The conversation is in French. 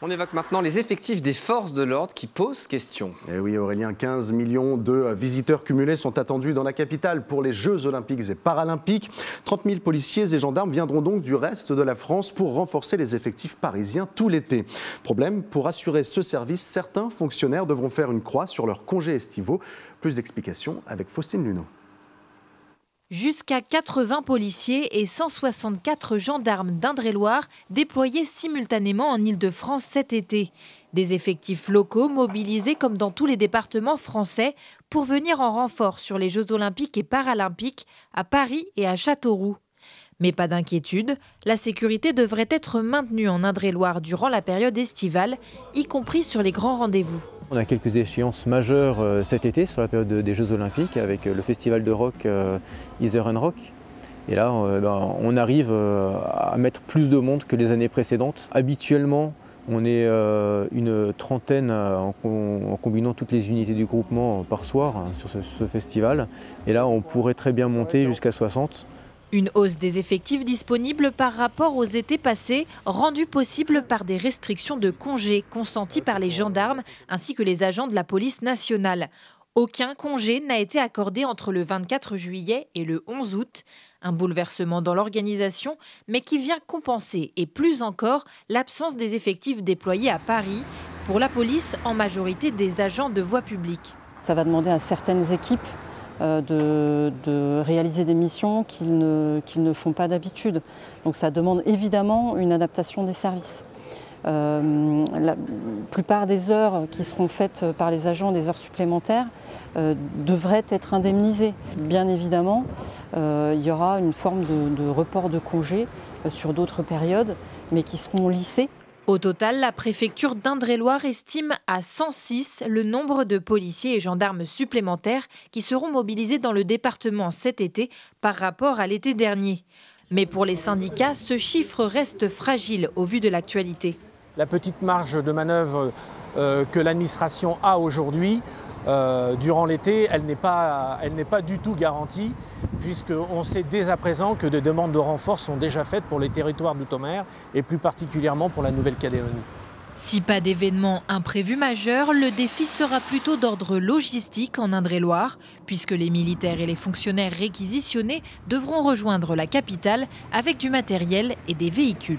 On évoque maintenant les effectifs des forces de l'ordre qui posent question. Et oui Aurélien, 15 millions de visiteurs cumulés sont attendus dans la capitale pour les Jeux Olympiques et Paralympiques. 30 000 policiers et gendarmes viendront donc du reste de la France pour renforcer les effectifs parisiens tout l'été. Problème, pour assurer ce service, certains fonctionnaires devront faire une croix sur leurs congés estivaux. Plus d'explications avec Faustine Luneau. Jusqu'à 80 policiers et 164 gendarmes d'Indre-et-Loire déployés simultanément en Île-de-France cet été. Des effectifs locaux mobilisés comme dans tous les départements français pour venir en renfort sur les Jeux Olympiques et Paralympiques à Paris et à Châteauroux. Mais pas d'inquiétude, la sécurité devrait être maintenue en Indre-et-Loire durant la période estivale, y compris sur les grands rendez-vous. On a quelques échéances majeures cet été sur la période des Jeux Olympiques avec le festival de rock Ether & Rock. Et là, on arrive à mettre plus de monde que les années précédentes. Habituellement, on est une trentaine en combinant toutes les unités du groupement par soir sur ce festival. Et là, on pourrait très bien monter jusqu'à 60. Une hausse des effectifs disponibles par rapport aux étés passés, rendue possible par des restrictions de congés consenties par les gendarmes ainsi que les agents de la police nationale. Aucun congé n'a été accordé entre le 24 juillet et le 11 août. Un bouleversement dans l'organisation, mais qui vient compenser, et plus encore, l'absence des effectifs déployés à Paris. Pour la police, en majorité des agents de voie publique. Ça va demander à certaines équipes de réaliser des missions qu'ils ne font pas d'habitude. Donc ça demande évidemment une adaptation des services. La plupart des heures qui seront faites par les agents, des heures supplémentaires, devraient être indemnisées. Bien évidemment, il y aura une forme de report de congés sur d'autres périodes, mais qui seront lissées. Au total, la préfecture d'Indre-et-Loire estime à 106 le nombre de policiers et gendarmes supplémentaires qui seront mobilisés dans le département cet été par rapport à l'été dernier. Mais pour les syndicats, ce chiffre reste fragile au vu de l'actualité. La petite marge de manœuvre que l'administration a aujourd'hui, durant l'été, elle n'est pas du tout garantie, puisqu'on sait dès à présent que des demandes de renfort sont déjà faites pour les territoires d'outre-mer et plus particulièrement pour la Nouvelle-Calédonie. Si pas d'événement imprévu majeur, le défi sera plutôt d'ordre logistique en Indre-et-Loire, puisque les militaires et les fonctionnaires réquisitionnés devront rejoindre la capitale avec du matériel et des véhicules.